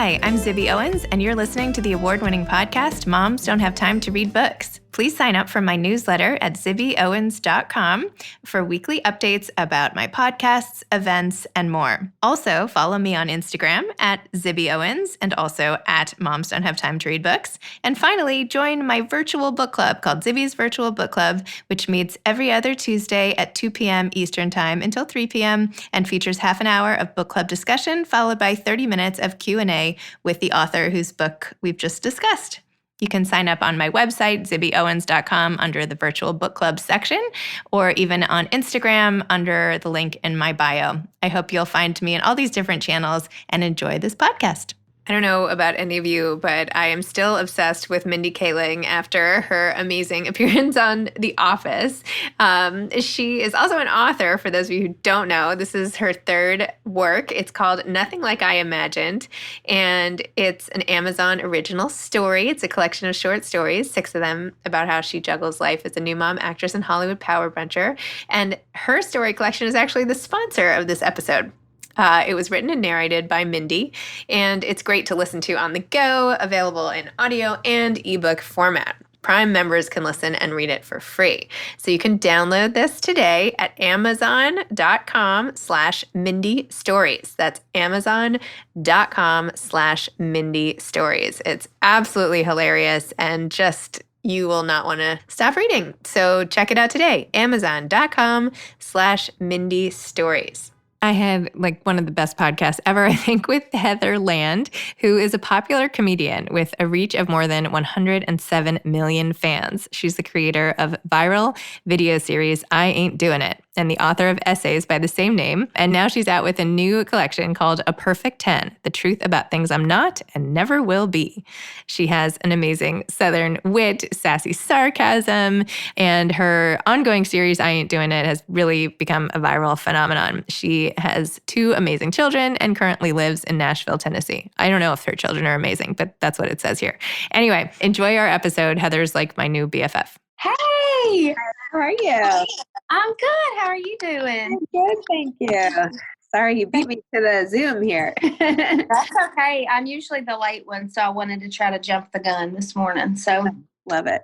Hi, I'm Zibby Owens, and you're listening to the award-winning podcast, Moms Don't Have Time to Read Books. Please sign up for my newsletter at zibbyowens.com for weekly updates about my podcasts, events, and more. Also, follow me on Instagram at Zibby Owens and also at Moms Don't Have Time to Read Books. And finally, join my virtual book club called Zibby's Virtual Book Club, which meets every other Tuesday at 2 p.m. Eastern Time until 3 p.m. and features half an hour of book club discussion followed by 30 minutes of Q&A with the author whose book we've just discussed. You can sign up on my website, zibbyowens.com, under the virtual book club section, or even on Instagram under the link in my bio. I hope you'll find me in all these different channels and enjoy this podcast. I don't know about any of you, but I am still obsessed with Mindy Kaling after her amazing appearance on The Office. She is also an author, for those of you who don't know. This is her third work. It's called Nothing Like I Imagined, and it's an Amazon original story. It's a collection of short stories, 6 of them, about how she juggles life as a new mom, actress, and Hollywood power bruncher. And her story collection is actually the sponsor of this episode. It was written and narrated by Mindy, and it's great to listen to on the go, available in audio and ebook format. Prime members can listen and read it for free. So you can download this today at amazon.com/Mindy Stories. That's amazon.com/Mindy Stories. It's absolutely hilarious and just you will not want to stop reading. So check it out today, amazon.com/Mindy Stories. I had one of the best podcasts ever, I think, with Heather Land, who is a popular comedian with a reach of more than 107 million fans. She's the creator of viral video series I Ain't Doing It and the author of essays by the same name. And now she's out with a new collection called A Perfect 10, The Truth About Things I'm Not and Never Will Be. She has an amazing Southern wit, sassy sarcasm, and her ongoing series, I Ain't Doing It, has really become a viral phenomenon. She has 2 amazing children and currently lives in Nashville, Tennessee. I don't know if her children are amazing, but that's what it says here. Anyway, enjoy our episode. Heather's like my new BFF. Hey! How are you? I'm good. How are you doing? I'm good, thank you. Sorry, you beat me to the Zoom here. That's okay. I'm usually the late one, so I wanted to try to jump the gun this morning. So love it.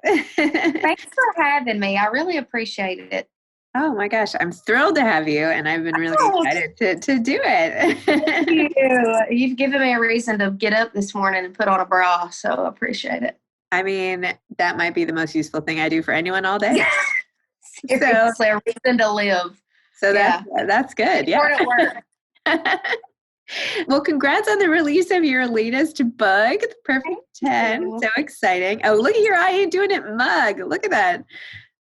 Thanks for having me. I really appreciate it. Oh my gosh, I'm thrilled to have you, and I've been really excited to do it. Thank you. You've given me a reason to get up this morning and put on a bra, so I appreciate it. I mean, that might be the most useful thing I do for anyone all day. Seriously, a reason to live. So that's good. Yeah. Work. Well, congrats on the release of your latest book, The Perfect 10. So exciting. Oh, look at your I Ain't Doing It mug. Look at that.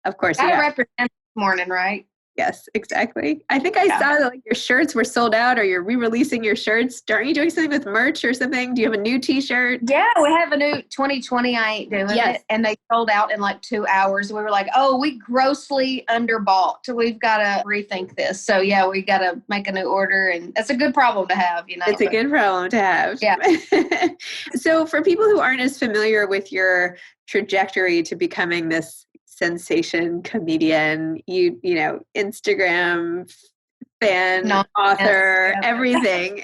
Of course. I represent this morning, right? Yes, exactly. I think I saw that your shirts were sold out, or you're re-releasing your shirts. Aren't you doing something with merch or something? Do you have a new t-shirt? Yeah, we have a new 2020 I Ain't Doing It, and they sold out in 2 hours. We were like, oh, we grossly underbought. We've got to rethink this. So yeah, we got to make a new order, and that's a good problem to have, It's a good problem to have. Yeah. So for people who aren't as familiar with your trajectory to becoming this sensation comedian, you know, Instagram fan, author, everything.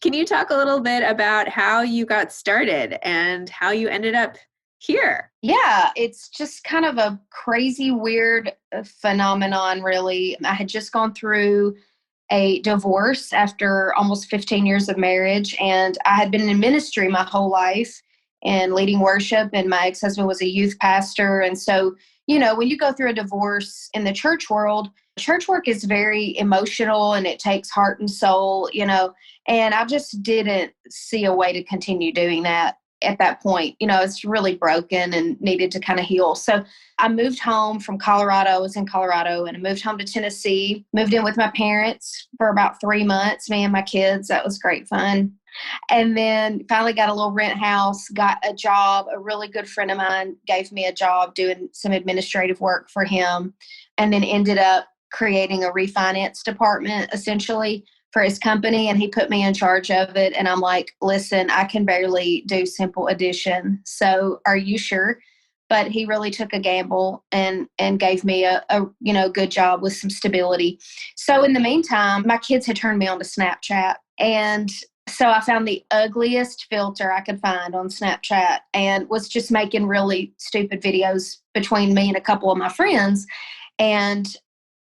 Can you talk a little bit about how you got started and how you ended up here? Yeah, it's just kind of a crazy, weird phenomenon, really. I had just gone through a divorce after almost 15 years of marriage, and I had been in ministry my whole life and leading worship, and my ex-husband was a youth pastor. And so, when you go through a divorce in the church world, church work is very emotional and it takes heart and soul, and I just didn't see a way to continue doing that at that point. It's really broken and needed to kind of heal. So I moved home from Colorado. I was in Colorado, and I moved home to Tennessee, moved in with my parents for about 3 months, me and my kids. That was great fun. And then finally got a little rent house, got a job. A really good friend of mine gave me a job doing some administrative work for him, and then ended up creating a refinance department essentially for his company. And he put me in charge of it. And I'm like, listen, I can barely do simple addition. So are you sure? But he really took a gamble and gave me a good job with some stability. So in the meantime, my kids had turned me on to Snapchat, and So I found the ugliest filter I could find on Snapchat and was just making really stupid videos between me and a couple of my friends. And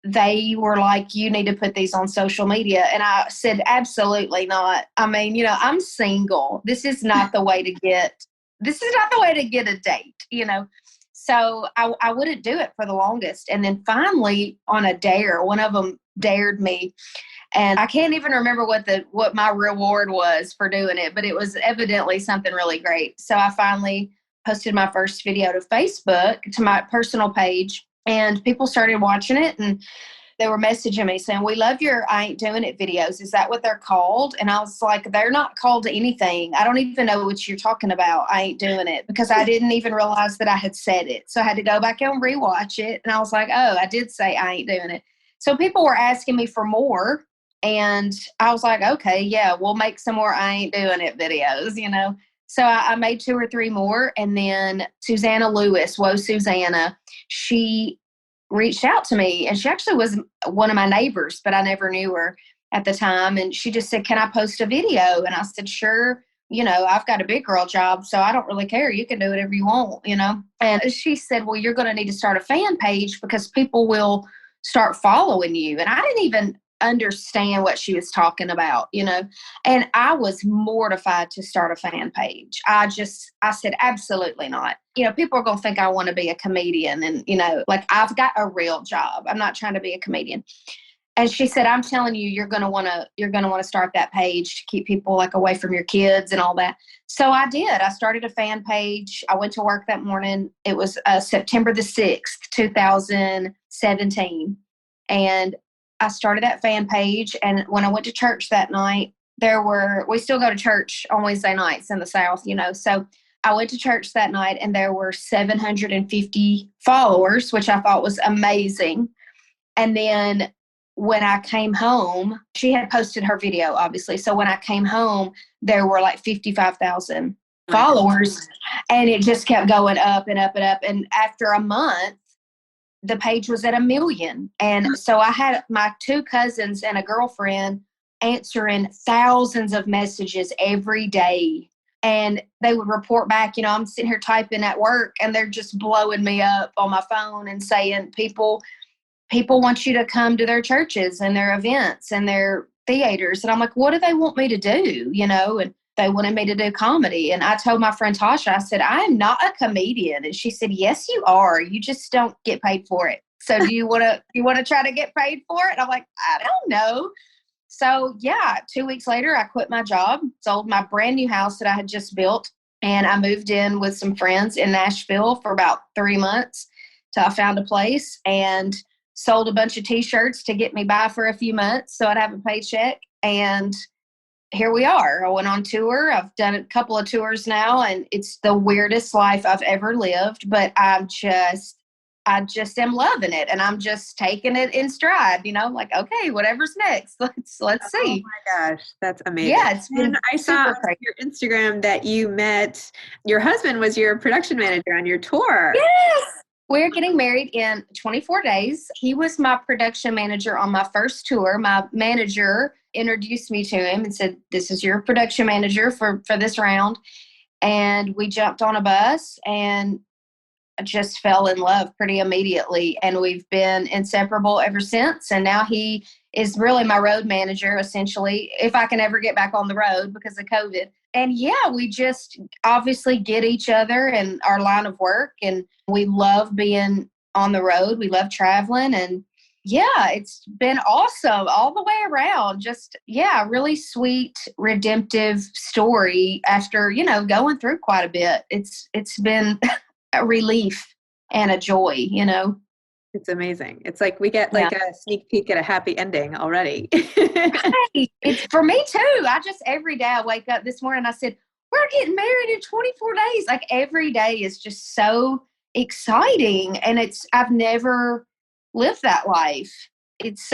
they were like, you need to put these on social media. And I said, absolutely not. I mean, I'm single. This is not the way to get a date. So I wouldn't do it for the longest. And then finally on a dare, one of them dared me. And I can't even remember what my reward was for doing it, but it was evidently something really great. So I finally posted my first video to Facebook, to my personal page, and people started watching it, and they were messaging me saying, we love your I Ain't Doing It videos. Is that what they're called? And I was like, they're not called anything. I don't even know what you're talking about. I ain't doing it, because I didn't even realize that I had said it. So I had to go back and rewatch it. And I was like, oh, I did say I ain't doing it. So people were asking me for more. And I was like, okay, yeah, we'll make some more I Ain't Doing It videos. So I made 2 or 3 more. And then Susanna Lewis, Whoa Susanna, she reached out to me, and she actually was one of my neighbors, but I never knew her at the time. And she just said, can I post a video? And I said, sure. I've got a big girl job, so I don't really care. You can do whatever you want. And she said, well, you're going to need to start a fan page because people will start following you. And I didn't even understand what she was talking about, and I was mortified to start a fan page. I said, absolutely not. People are going to think I want to be a comedian, and, like, I've got a real job. I'm not trying to be a comedian. And she said, I'm telling you, you're going to want to start that page to keep people like away from your kids and all that. So I did. I started a fan page. I went to work that morning. It was September the 6th, 2017. And I started that fan page. And when I went to church that night, we still go to church on Wednesday nights in the South, So I went to church that night, and there were 750 followers, which I thought was amazing. And then when I came home, she had posted her video, obviously. So when I came home, there were like 55,000 followers, and it just kept going up and up and up. And after a month, the page was at 1 million. And so I had my 2 cousins and a girlfriend answering thousands of messages every day. And they would report back, I'm sitting here typing at work, and they're just blowing me up on my phone and saying people want you to come to their churches and their events and their theaters. And I'm like, what do they want me to do? And they wanted me to do comedy. And I told my friend Tasha, I said, I am not a comedian. And she said, yes, you are. You just don't get paid for it. So do you want to try to get paid for it? And I'm like, I don't know. So yeah, 2 weeks later, I quit my job, sold my brand new house that I had just built. And I moved in with some friends in Nashville for about 3 months till I found a place, and sold a bunch of T-shirts to get me by for a few months so I'd have a paycheck. And here we are. I went on tour. I've done a couple of tours now, and it's the weirdest life I've ever lived, but I just am loving it, and I'm just taking it in stride, like, okay, whatever's next. Let's see. Oh my gosh, that's amazing. Yeah, it's been I saw on your Instagram that you met your husband was your production manager on your tour. Yes. We're getting married in 24 days. He was my production manager on my first tour. My manager introduced me to him and said, this is your production manager for this round. And we jumped on a bus and just fell in love pretty immediately. And we've been inseparable ever since. And now he is really my road manager, essentially, if I can ever get back on the road because of COVID. And yeah, we just obviously get each other and our line of work, and we love being on the road. We love traveling, and yeah, it's been awesome all the way around. Just, yeah, really sweet, redemptive story after, going through quite a bit. It's been a relief and a joy. It's amazing. It's like we get like a sneak peek at a happy ending already. Right. It's for me too. Every day I wake up this morning, I said, we're getting married in 24 days. Like, every day is just so exciting. And I've never lived that life. It's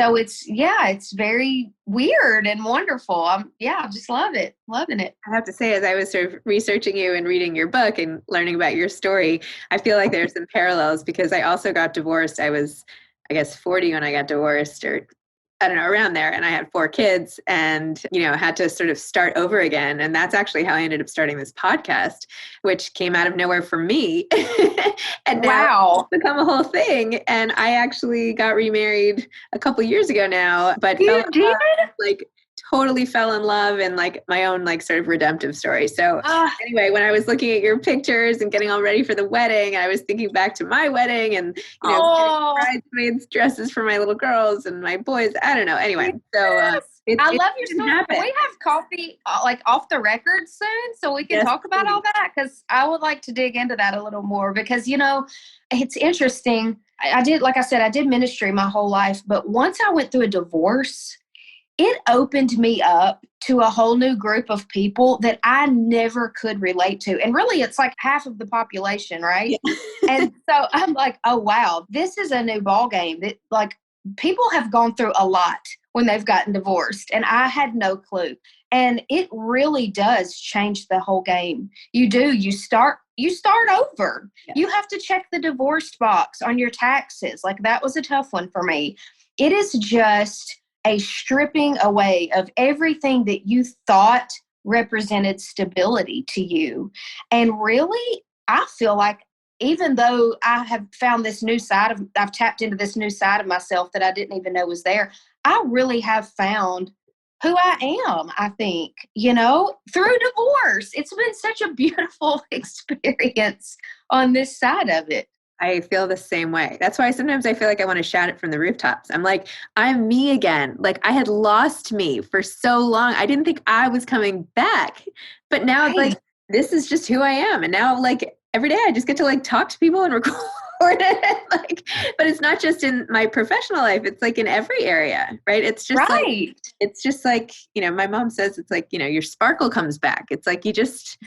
very weird and wonderful. I just love it. Loving it. I have to say, as I was sort of researching you and reading your book and learning about your story, I feel like there's some parallels because I also got divorced. I was, I guess, 40 when I got divorced, or I don't know, around there. And I had 4 kids and, had to sort of start over again. And that's actually how I ended up starting this podcast, which came out of nowhere for me. And now it's become a whole thing. And I actually got remarried a couple years ago now, but You did? totally fell in love and my own sort of redemptive story. So anyway, when I was looking at your pictures and getting all ready for the wedding, I was thinking back to my wedding and, getting bridesmaids dresses for my little girls and my boys. I don't know. Anyway, so I love your story. Can we have coffee off the record soon so we can talk about all that? Because I would like to dig into that a little more because, it's interesting. I did ministry my whole life, but once I went through a divorce, it opened me up to a whole new group of people that I never could relate to. And really, it's like half of the population, right? Yeah. And so I'm like, oh, wow, this is a new ballgame. That people have gone through a lot when they've gotten divorced. And I had no clue. And it really does change the whole game. You do. You start over. Yeah. You have to check the divorced box on your taxes. That was a tough one for me. It is just a stripping away of everything that you thought represented stability to you. And really, I feel like even though I have found this new side I've tapped into this new side of myself that I didn't even know was there, I really have found who I am, I think, through divorce. It's been such a beautiful experience on this side of it. I feel the same way. That's why sometimes I feel like I want to shout it from the rooftops. I'm like, I'm me again. I had lost me for so long. I didn't think I was coming back. But now this is just who I am. And now every day I just get to talk to people and record it. But it's not just in my professional life. It's in every area, right? It's just my mom says it's your sparkle comes back. It's you just,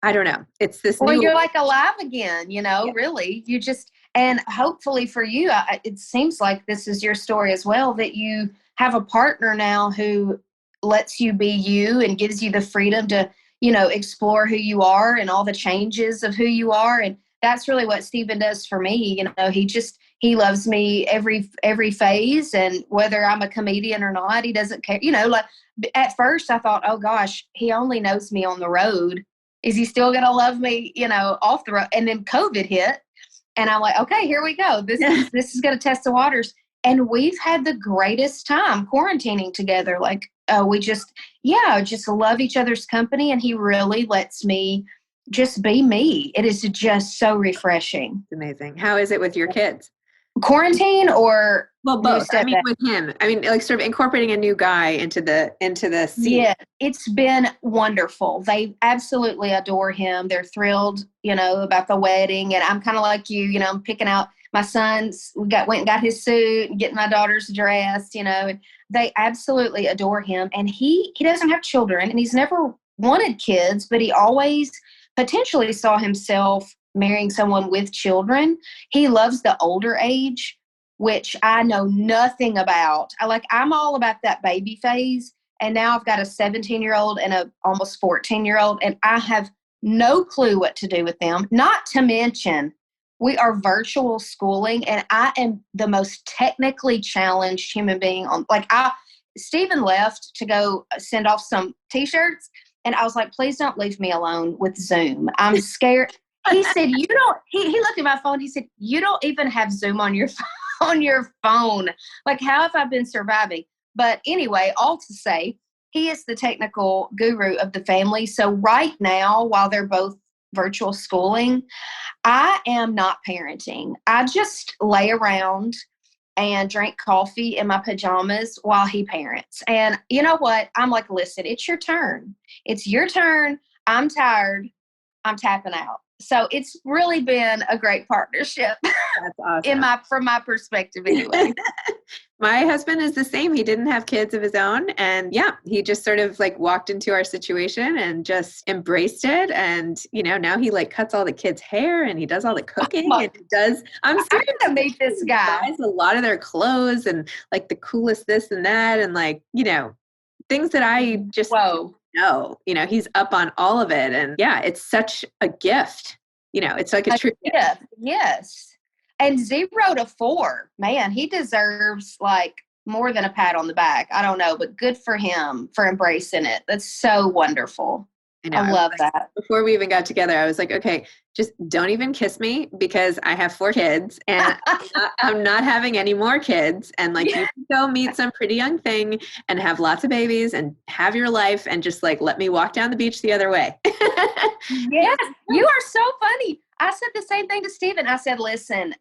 I don't know. It's this new. You're alive again, really. You just, and hopefully for you, it seems like this is your story as well, that you have a partner now who lets you be you and gives you the freedom to, explore who you are and all the changes of who you are. And that's really what Stephen does for me. He loves me every phase. And whether I'm a comedian or not, he doesn't care. At first I thought, oh gosh, he only knows me on the road. Is he still going to love me, off the road? And then COVID hit and I'm like, okay, here we go. This is going to test the waters. And we've had the greatest time quarantining together. We just love each other's company. And he really lets me just be me. It is just so refreshing. It's amazing. How is it with your kids? Quarantine or both? I mean, with him. I mean, sort of incorporating a new guy into the scene. Yeah, it's been wonderful. They absolutely adore him. They're thrilled, about the wedding. And I'm kind of like you, I'm picking out my son's. Went and got his suit and getting my daughter's dress. And they absolutely adore him. And he doesn't have children, and he's never wanted kids, but he always potentially saw himself marrying someone with children. He loves the older age, which I know nothing about. I'm all about that baby phase. And now I've got a 17-year-old and a almost 14-year-old, and I have no clue what to do with them. Not to mention, we are virtual schooling, and I am the most technically challenged human being on. Stephen left to go send off some T-shirts, and I was like, please don't leave me alone with Zoom. I'm scared. He said, you don't, he looked at my phone. He said, you don't even have Zoom on your phone. How have I been surviving? But anyway, all to say, he is the technical guru of the family. So right now, while they're both virtual schooling, I am not parenting. I just lay around and drink coffee in my pajamas while he parents. And you know what? I'm like, listen, it's your turn. It's your turn. I'm tired. I'm tapping out. So it's really been a great partnership. That's awesome. From my perspective anyway. My husband is the same. He didn't have kids of his own. And he just sort of walked into our situation and just embraced it. And, now he cuts all the kids' hair and he does all the cooking. And he does. I'm going to meet this guy. He buys a lot of their clothes and the coolest this and that. And things that I just know, he's up on all of it. And it's such a gift. It's a true gift. Yes. And 0 to 4, man, he deserves more than a pat on the back. I don't know, but good for him for embracing it. That's so wonderful. I know. I love that. Before we even got together, I was like, okay, just don't even kiss me because I have 4 kids and I'm not having any more kids. And like, you can go meet some pretty young thing and have lots of babies and have your life and just like, let me walk down the beach the other way. Yes, you are so funny. I said the same thing to Steven. I said, listen,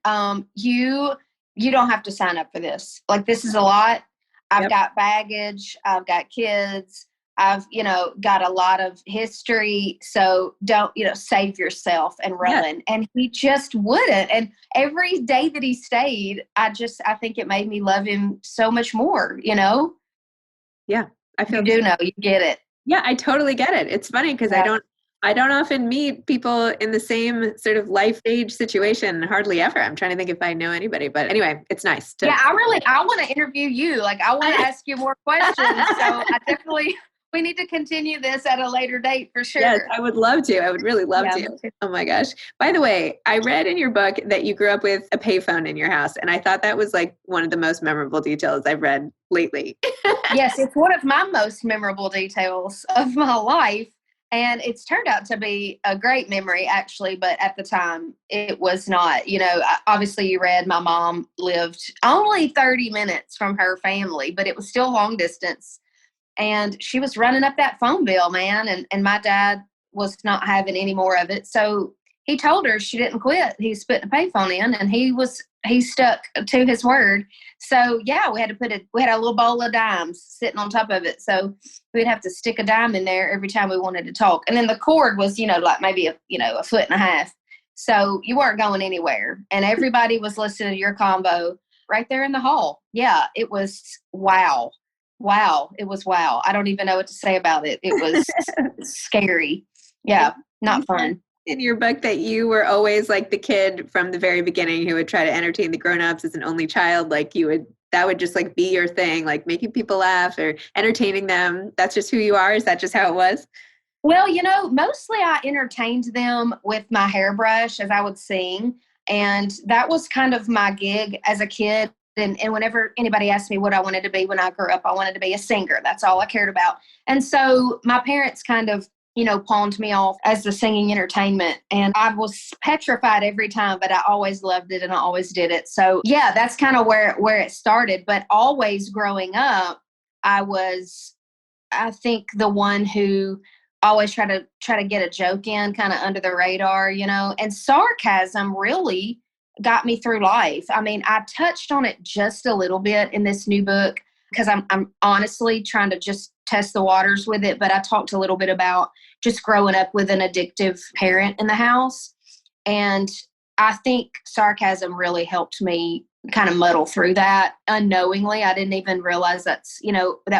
you don't have to sign up for this. Like, this is a lot. I've got baggage. I've got kids. I've, got a lot of history. So don't, save yourself and run. Yeah. And he just wouldn't. And every day that he stayed, I think it made me love him so much more, Yeah. I feel you get it. Yeah, I totally get it. It's funny because I don't often meet people in the same sort of life stage situation, hardly ever. I'm trying to think if I know anybody, but anyway, it's nice. I want to interview you. Like, I want to ask you more questions. So we need to continue this at a later date for sure. Yes, I would love to. I would really love to. Oh my gosh. By the way, I read in your book that you grew up with a payphone in your house. And I thought that was like one of the most memorable details I've read lately. Yes, it's one of my most memorable details of my life. And it's turned out to be a great memory, actually. But at the time, it was not. Obviously, you read my mom lived only 30 minutes from her family, but it was still long distance. And she was running up that phone bill, man. And my dad was not having any more of it. So he told her she didn't quit. He was putting a payphone in, and he stuck to his word. So yeah, we had a little bowl of dimes sitting on top of it. So we'd have to stick a dime in there every time we wanted to talk. And then the cord was, like maybe a 1.5 foot. So you weren't going anywhere. And everybody was listening to your combo right there in the hall. Yeah, it was wow. Wow. It was wow. I don't even know what to say about it. It was scary. Yeah, not fun. In your book that you were always like the kid from the very beginning who would try to entertain the grownups as an only child. Like that would just like be your thing, like making people laugh or entertaining them. That's just who you are. Is that just how it was? Well, mostly I entertained them with my hairbrush as I would sing. And that was kind of my gig as a kid. And whenever anybody asked me what I wanted to be when I grew up, I wanted to be a singer. That's all I cared about. And so my parents kind of, pawned me off as the singing entertainment. And I was petrified every time, but I always loved it and I always did it. So yeah, that's kind of where it started. But always growing up, I think, the one who always try to get a joke in kind of under the radar, and sarcasm really got me through life. I mean, I touched on it just a little bit in this new book because I'm honestly trying to just test the waters with it. But I talked a little bit about just growing up with an addictive parent in the house. And I think sarcasm really helped me kind of muddle through that unknowingly. I didn't even realize that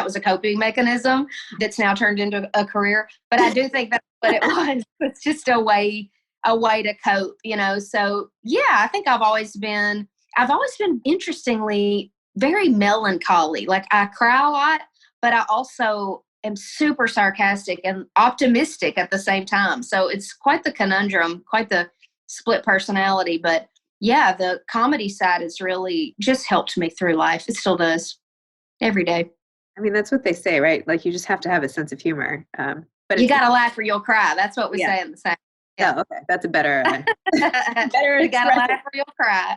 was a coping mechanism that's now turned into a career. But I do think that's what it was. It's just a way to cope, So yeah, I think I've always been interestingly very melancholy. Like, I cry a lot, but I also am super sarcastic and optimistic at the same time. So it's quite the conundrum, quite the split personality. But yeah, the comedy side has really just helped me through life. It still does every day. I mean, that's what they say, right? Like, you just have to have a sense of humor. But you got to laugh or you'll cry. That's what we say in the South. Yeah. Oh, okay. That's a better. You gotta laugh or you'll cry.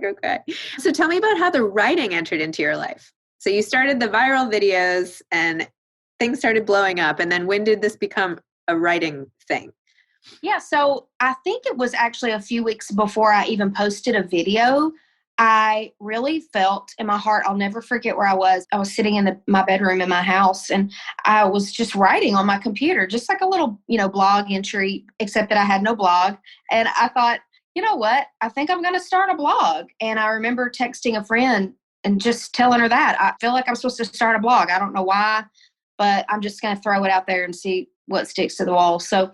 You'll cry. So tell me about how the writing entered into your life. So you started the viral videos and things started blowing up. And then when did this become a writing thing? Yeah. So I think it was actually a few weeks before I even posted a video. I really felt in my heart, I'll never forget where I was. I was sitting in my bedroom in my house, and I was just writing on my computer, just like a little, blog entry, except that I had no blog. And I thought, you know what? I think I'm going to start a blog. And I remember texting a friend and just telling her that. I feel like I'm supposed to start a blog. I don't know why, but I'm just going to throw it out there and see what sticks to the wall. So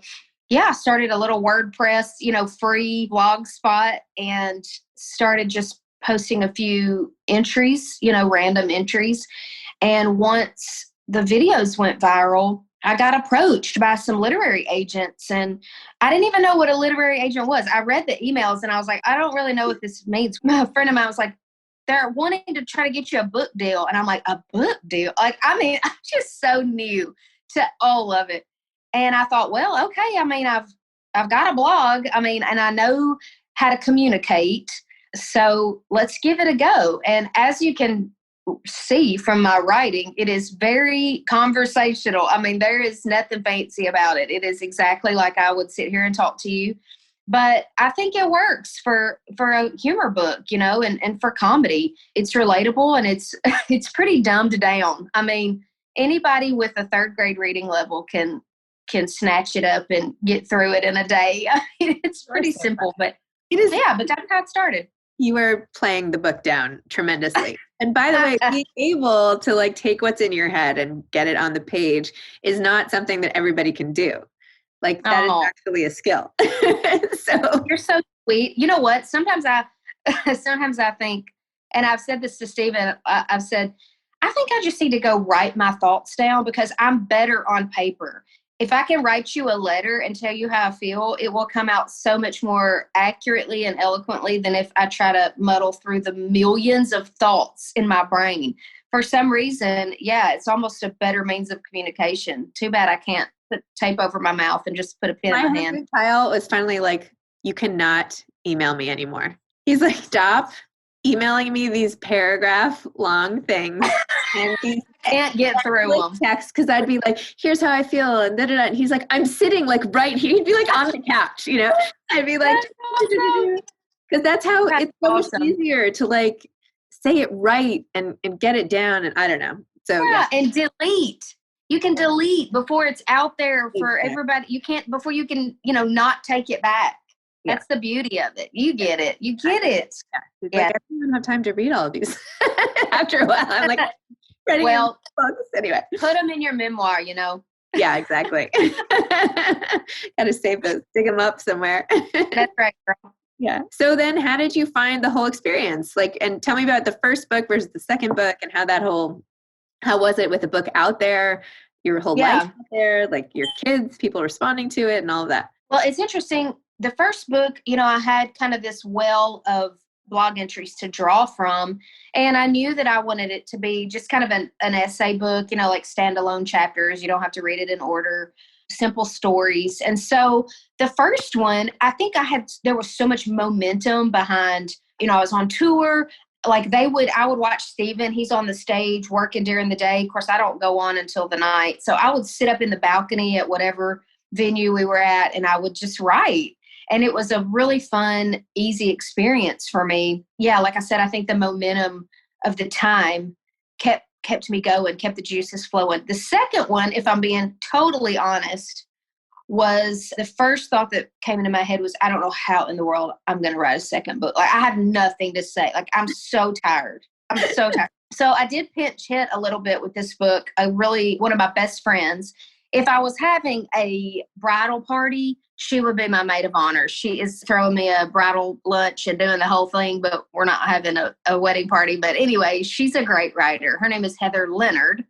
yeah, I started a little WordPress, free blog spot, and started just posting a few entries, random entries. And once the videos went viral, I got approached by some literary agents, and I didn't even know what a literary agent was. I read the emails and I was like, I don't really know what this means. A friend of mine was like, they're wanting to try to get you a book deal. And I'm like, a book deal? Like, I mean, I'm just so new to all of it. And I thought, well, okay. I mean, I've got a blog. I mean, and I know how to communicate. So let's give it a go. And as you can see from my writing, it is very conversational. I mean, there is nothing fancy about it. It is exactly like I would sit here and talk to you. But I think it works for a humor book, you know, and for comedy. It's relatable and it's it's pretty dumbed down. I mean, anybody with a third grade reading level can snatch it up and get through it in a day. It's pretty simple, but it is. Yeah, but that's how it started. You were playing the book down tremendously. And by the way, being able to like take what's in your head and get it on the page is not something that everybody can do. Like that is actually a skill. So you're so sweet. You know what? Sometimes I think, and I've said this to Stephen, I've said, I think I just need to go write my thoughts down because I'm better on paper. If I can write you a letter and tell you how I feel, it will come out so much more accurately and eloquently than if I try to muddle through the millions of thoughts in my brain. For some reason, yeah, it's almost a better means of communication. Too bad I can't put tape over my mouth and just put a pen in my hand. Kyle was finally like, you cannot email me anymore. He's like, stop emailing me these paragraph long things and these can't get through them text because I'd be like, here's how I feel and da-da-da. And he's like, I'm sitting like right here. He'd be like on the couch, you know. I'd be like, because that's how it's so much easier to like say it right and get it down. And I don't know. So yeah. And delete. You can delete before it's out there for everybody. You can't before you can, you know, not take it back. That's the beauty of it. You get it. You get it. Yeah. Like, I don't even have time to read all of these. After a while, I'm like, ready. Well, books. Anyway, put them in your memoir, you know. Yeah, exactly. Got to save those, dig them up somewhere. That's right, girl. Yeah. So then how did you find the whole experience? Like, and tell me about the first book versus the second book and how was it with the book out there, your whole life out there, like your kids, people responding to it and all of that? Well, it's interesting. The first book, you know, I had kind of this well of blog entries to draw from. And I knew that I wanted it to be just kind of an essay book, you know, like standalone chapters. You don't have to read it in order, simple stories. And so the first one, I think there was so much momentum behind, you know, I was on tour. Like I would watch Stephen, he's on the stage working during the day. Of course, I don't go on until the night. So I would sit up in the balcony at whatever venue we were at and I would just write. And it was a really fun, easy experience for me. Yeah, like I said, I think the momentum of the time kept me going, kept the juices flowing. The second one, if I'm being totally honest, was the first thought that came into my head was, I don't know how in the world I'm going to write a second book. Like I have nothing to say. Like I'm so tired. So I did pinch hit a little bit with this book. One of my best friends, if I was having a bridal party, she would be my maid of honor. She is throwing me a bridal lunch and doing the whole thing, but we're not having a wedding party. But anyway, she's a great writer. Her name is Heather Land,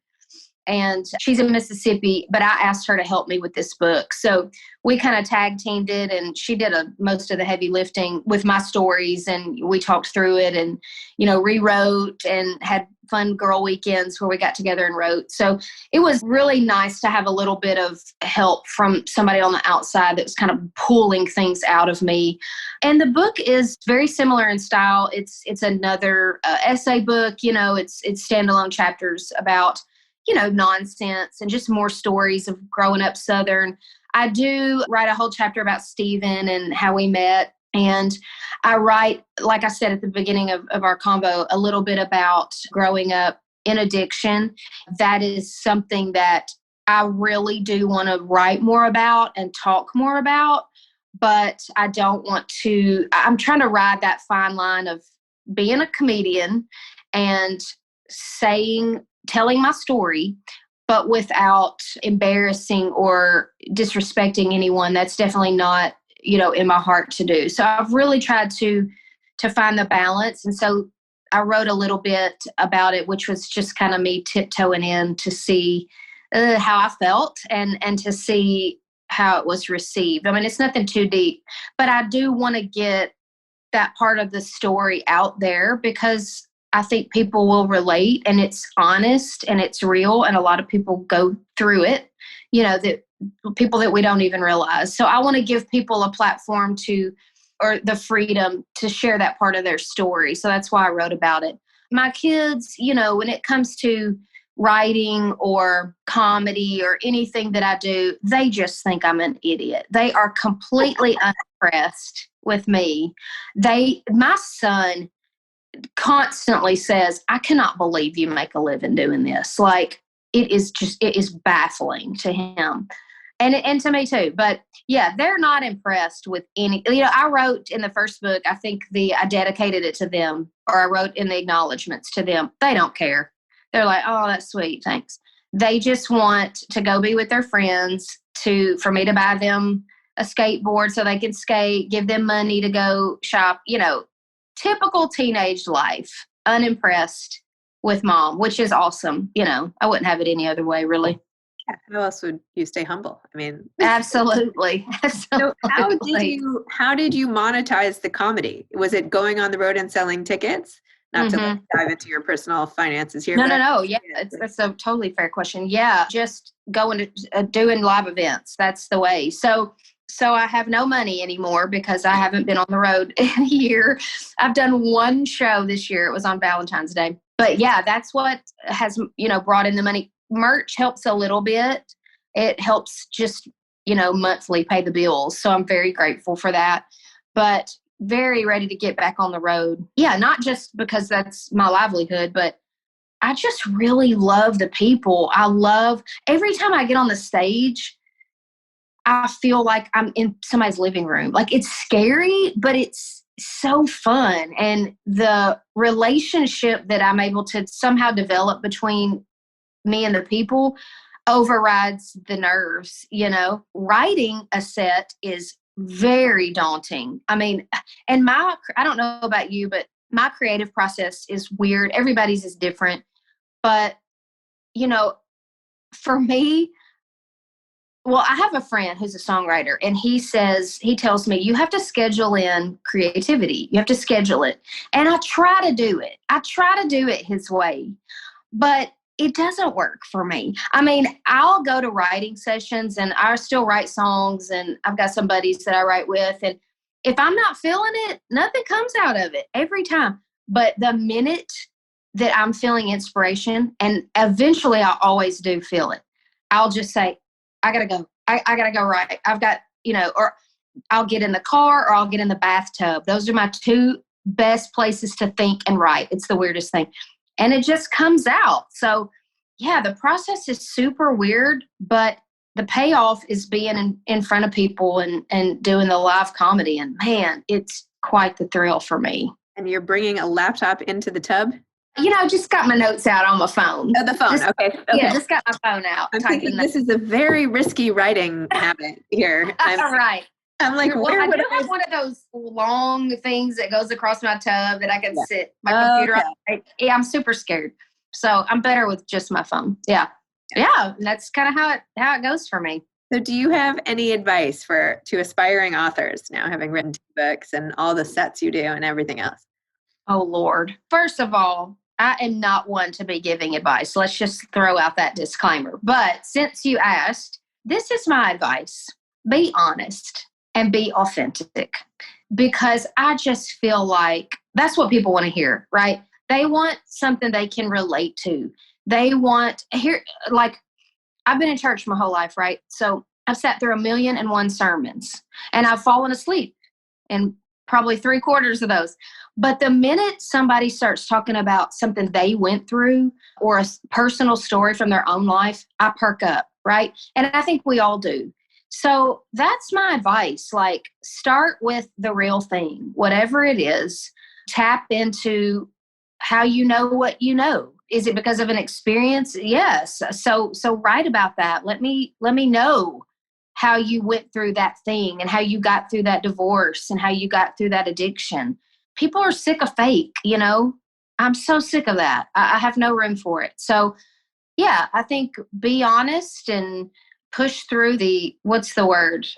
and she's in Mississippi, but I asked her to help me with this book. So we kind of tag teamed it, and she did most of the heavy lifting with my stories, and we talked through it and, you know, rewrote and had fun girl weekends where we got together and wrote. So it was really nice to have a little bit of help from somebody on the outside that was kind of pulling things out of me. And the book is very similar in style. It's another essay book. You know, it's standalone chapters about, you know, nonsense and just more stories of growing up Southern. I do write a whole chapter about Stephen and how we met. And I write, like I said at the beginning of our convo, a little bit about growing up in addiction. That is something that I really do want to write more about and talk more about. But I don't want to, I'm trying to ride that fine line of being a comedian and telling my story, but without embarrassing or disrespecting anyone. That's definitely not, you know, in my heart to do. So I've really tried to find the balance. And so I wrote a little bit about it, which was just kind of me tiptoeing in to see how I felt and to see how it was received. I mean, it's nothing too deep, but I do want to get that part of the story out there because I think people will relate, and it's honest and it's real. And a lot of people go through it, that people that we don't even realize. So I want to give people a platform or the freedom to share that part of their story. So that's why I wrote about it. My kids, when it comes to writing or comedy or anything that I do, they just think I'm an idiot. They are completely unimpressed with me. My son constantly says, I cannot believe you make a living doing this. Like, it is baffling to him. And to me too. But yeah, they're not impressed with any, I wrote in the first book, I think I dedicated it to them, or I wrote in the acknowledgments to them. They don't care. They're like, oh, that's sweet. Thanks. They just want to go be with their friends, for me to buy them a skateboard so they can skate, give them money to go shop, typical teenage life, unimpressed with mom, which is awesome. I wouldn't have it any other way, really. How else would you stay humble? I mean, absolutely. So how did you monetize the comedy? Was it going on the road and selling tickets? Not to dive into your personal finances here. No. Yeah, that's a totally fair question. Yeah, just going to doing live events. That's the way. So I have no money anymore because I haven't been on the road in a year. I've done one show this year. It was on Valentine's Day. But yeah, that's what has, brought in the money. Merch helps a little bit. It helps just, monthly pay the bills. So I'm very grateful for that. But very ready to get back on the road. Yeah, not just because that's my livelihood, but I just really love the people. Every time I get on the stage, I feel like I'm in somebody's living room. Like, it's scary, but it's so fun. And the relationship that I'm able to somehow develop between me and the people overrides the nerves. Writing a set is very daunting. I mean, and I don't know about you, but my creative process is weird. Everybody's is different. But, for me, well, I have a friend who's a songwriter, and he tells me, you have to schedule in creativity. You have to schedule it. And I try to do it. I try to do it his way, but it doesn't work for me. I mean, I'll go to writing sessions and I still write songs, and I've got some buddies that I write with. And if I'm not feeling it, nothing comes out of it every time. But the minute that I'm feeling inspiration, and eventually I always do feel it, I'll just say, I gotta go. I gotta go write. I've got, or I'll get in the car or I'll get in the bathtub. Those are my two best places to think and write. It's the weirdest thing. And it just comes out. So yeah, the process is super weird, but the payoff is being in front of people and doing the live comedy. And man, it's quite the thrill for me. And you're bringing a laptop into the tub? Just got my notes out on my phone. Oh, the phone. Okay. Yeah, just got my phone out. I'm thinking this is a very risky writing habit here. Right. I'm like, I do have one of those long things that goes across my tub that I can sit my computer on. Yeah, I'm super scared. So I'm better with just my phone. Yeah. That's kind of how it goes for me. So do you have any advice to aspiring authors now, having written 2 books and all the sets you do and everything else? Oh, Lord. First of all, I am not one to be giving advice. Let's just throw out that disclaimer. But since you asked, this is my advice. Be honest and be authentic, because I just feel like that's what people want to hear, right? They want something they can relate to. They want I've been in church my whole life, right? So I've sat through 1,000,001 sermons, and I've fallen asleep in probably 3/4 of those. But the minute somebody starts talking about something they went through or a personal story from their own life, I perk up, right? And I think we all do. So that's my advice. Like, start with the real thing, whatever it is. Tap into how you know what you know. Is it because of an experience? Yes. So write about that. Let me know how you went through that thing and how you got through that divorce and how you got through that addiction. People are sick of fake, I'm so sick of that. I have no room for it. So yeah, I think be honest and push through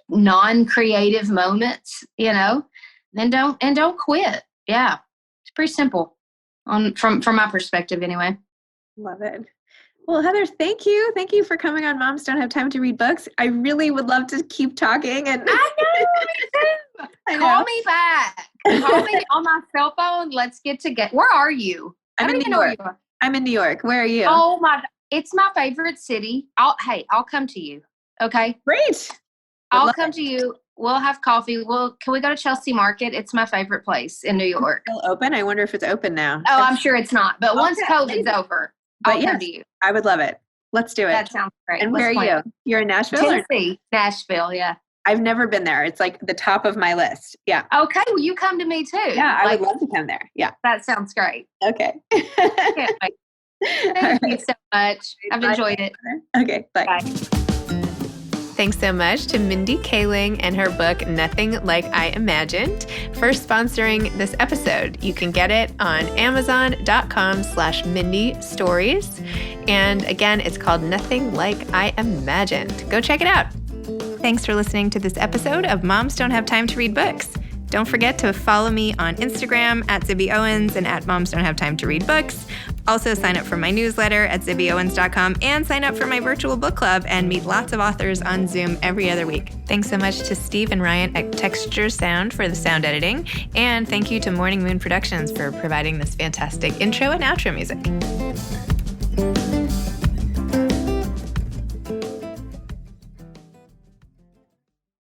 non-creative moments, and don't quit. Yeah. It's pretty simple. from my perspective anyway. Love it. Well, Heather, thank you. Thank you for coming on Moms Don't Have Time to Read Books. I really would love to keep talking. And I know, me too. Call me back. Call me on my cell phone. Let's get together. Where are you? I'm in New York. I'm in New York. Where are you? Oh it's my favorite city. I'll come to you. Okay. Great. I'll come to you. We'll have coffee. Can we go to Chelsea Market? It's my favorite place in New York. Still open? I wonder if it's open now. Oh, I'm sure it's not. But once COVID's over, I'll come to you. I would love it. Let's do it. That sounds great. And where are you? You're in Nashville? Tennessee. Nashville, yeah. I've never been there. It's like the top of my list. Yeah. Okay. Well, you come to me too. Yeah, I would love to come there. Yeah. That sounds great. Okay. Thank you so much. I've enjoyed it. Okay. Bye. Bye. Thanks so much to Mindy Kaling and her book, Nothing Like I Imagined, for sponsoring this episode. You can get it on Amazon.com/Mindy Stories. And again, it's called Nothing Like I Imagined. Go check it out. Thanks for listening to this episode of Moms Don't Have Time to Read Books. Don't forget to follow me on Instagram at Zibby Owens and at Moms Don't Have Time to Read Books. Also sign up for my newsletter at zibbyowens.com and sign up for my virtual book club and meet lots of authors on Zoom every other week. Thanks so much to Steve and Ryan at Texture Sound for the sound editing. And thank you to Morning Moon Productions for providing this fantastic intro and outro music.